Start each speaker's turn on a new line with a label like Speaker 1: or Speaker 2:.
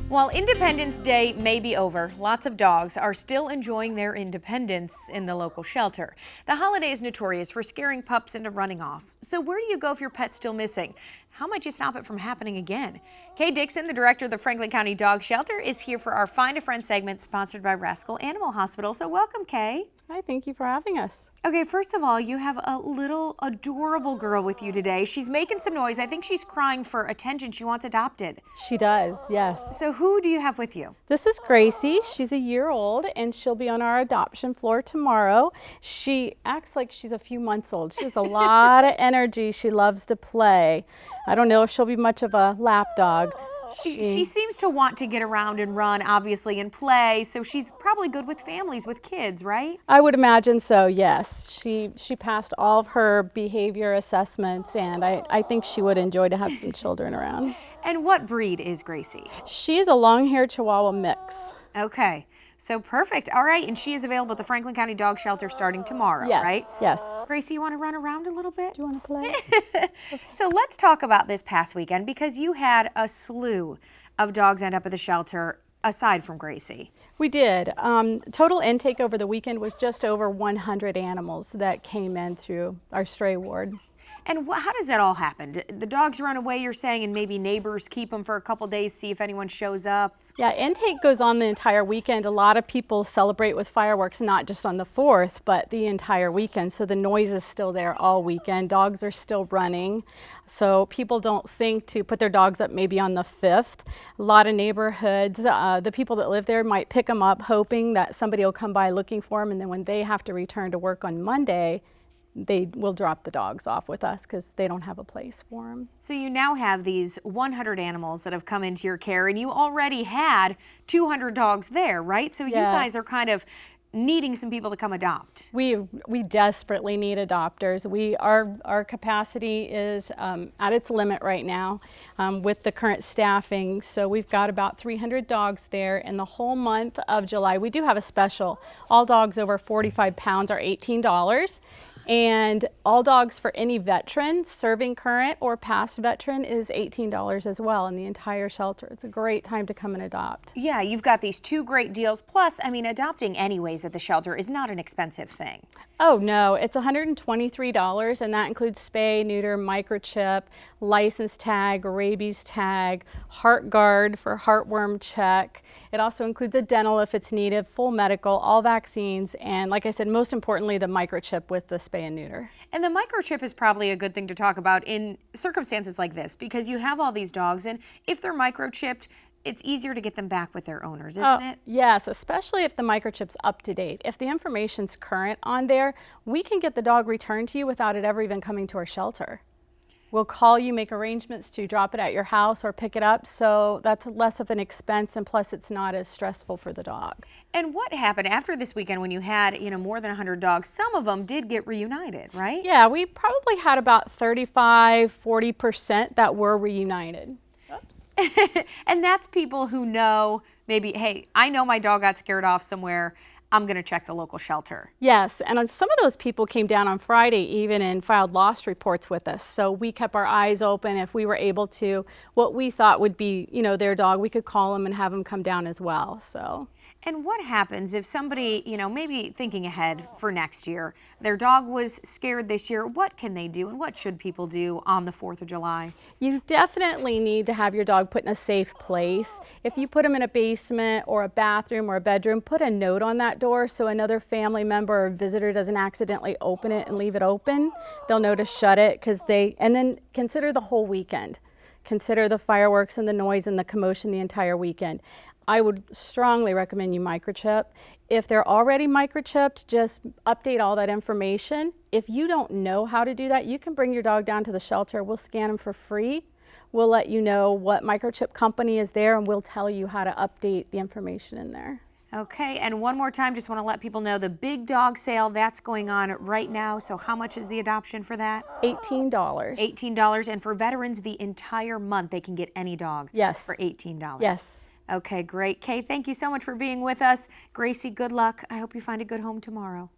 Speaker 1: While Independence Day may be over, lots of dogs are still enjoying their independence in the local shelter. The holiday is notorious for scaring pups into running off. So where do you go if your pet's still missing? How might you stop it from happening again? Kaye Dickson, the director of the Franklin County Dog Shelter, is here for our Find a Friend segment sponsored by Rascal Animal Hospital. So welcome, Kaye.
Speaker 2: Hi, thank you for having us.
Speaker 1: Okay, first of all, you have a little adorable girl with you today. She's making some noise. I think she's crying for attention. She wants adopted.
Speaker 2: She does, yes.
Speaker 1: So who do you have with you?
Speaker 2: This is Gracie. She's a year old and she'll be on our adoption floor tomorrow. She acts like she's a few months old. She has a lot of energy. She loves to play. I don't know if she'll be much of a lap dog.
Speaker 1: She seems to want to get around and run, obviously, and play, so she's probably good with families, with kids, right?
Speaker 2: I would imagine so, yes. She passed all of her behavior assessments, and I think she would enjoy to have some children around.
Speaker 1: And what breed is Gracie?
Speaker 2: She is a long-haired Chihuahua mix.
Speaker 1: Okay, so perfect. All right, and she is available at the Franklin County Dog Shelter starting tomorrow,
Speaker 2: Yes,
Speaker 1: right?
Speaker 2: yes.
Speaker 1: Gracie, you want to run around a little bit?
Speaker 2: Do you want to play?
Speaker 1: So let's talk about this past weekend, because you had a slew of dogs end up at the shelter aside from Gracie.
Speaker 2: We did. Total intake over the weekend was just over 100 animals that came in through our stray ward.
Speaker 1: And how does that all happen? The dogs run away, you're saying, and maybe neighbors keep them for a couple days, see if anyone shows up?
Speaker 2: Yeah, intake goes on the entire weekend. A lot of people celebrate with fireworks, not just on the 4th, but the entire weekend. So the noise is still there all weekend. Dogs are still running. So people don't think to put their dogs up maybe on the 5th. A lot of neighborhoods, the people that live there might pick them up hoping that somebody will come by looking for them. And then when they have to return to work on Monday, they will drop the dogs off with us because they don't have a place for them.
Speaker 1: So you now have these 100 animals that have come into your care, and you already had 200 dogs there, right? So you guys are kind of needing some people to come adopt.
Speaker 2: We desperately need adopters. Our capacity is at its limit right now with the current staffing. So we've got about 300 dogs there. In the whole month of July, we do have a special. All dogs over 45 pounds are $18. And all dogs for any veteran, serving current or past veteran, is $18 as well in the entire shelter. It's a great time to come and adopt.
Speaker 1: Yeah, you've got these two great deals. Plus, I mean, adopting anyways at the shelter is not an expensive thing.
Speaker 2: Oh no, it's $123, and that includes spay, neuter, microchip, license tag, rabies tag, heart guard for heartworm check. It also includes a dental if it's needed, full medical, all vaccines, and like I said, most importantly, the microchip with the spay and neuter.
Speaker 1: And the microchip is probably a good thing to talk about in circumstances like this, because you have all these dogs, and if they're microchipped, it's easier to get them back with their owners, isn't it?
Speaker 2: Yes, especially if the microchip's up to date. If the information's current on there, we can get the dog returned to you without it ever even coming to our shelter. We'll call you, make arrangements to drop it at your house or pick it up, so that's less of an expense, and plus it's not as stressful for the dog.
Speaker 1: And what happened after this weekend when you had, more than 100 dogs? Some of them did get reunited, right?
Speaker 2: Yeah, we probably had about 35–40% that were reunited. Oops.
Speaker 1: And that's people who know maybe, hey, I know my dog got scared off somewhere. I'm going to check the local shelter.
Speaker 2: Yes, and some of those people came down on Friday even and filed lost reports with us. So we kept our eyes open. If we were able to, what we thought would be, their dog, we could call them and have them come down as well. So.
Speaker 1: And what happens if somebody, maybe thinking ahead for next year, their dog was scared this year? What can they do, and what should people do on the 4th of July?
Speaker 2: You definitely need to have your dog put in a safe place. If you put them in a basement or a bathroom or a bedroom, put a note on that door so another family member or visitor doesn't accidentally open it and leave it open. They'll know to shut it, and then consider the whole weekend. Consider the fireworks and the noise and the commotion the entire weekend. I would strongly recommend you microchip. If they're already microchipped, just update all that information. If you don't know how to do that, you can bring your dog down to the shelter. We'll scan them for free. We'll let you know what microchip company is there, and we'll tell you how to update the information in there.
Speaker 1: Okay, and one more time, just want to let people know the big dog sale, that's going on right now. So how much is the adoption for that?
Speaker 2: $18.
Speaker 1: $18, and for veterans, the entire month, they can get any dog.
Speaker 2: Yes.
Speaker 1: For $18.
Speaker 2: Yes.
Speaker 1: Okay, great. Kaye, thank you so much for being with us. Gracie, good luck. I hope you find a good home tomorrow.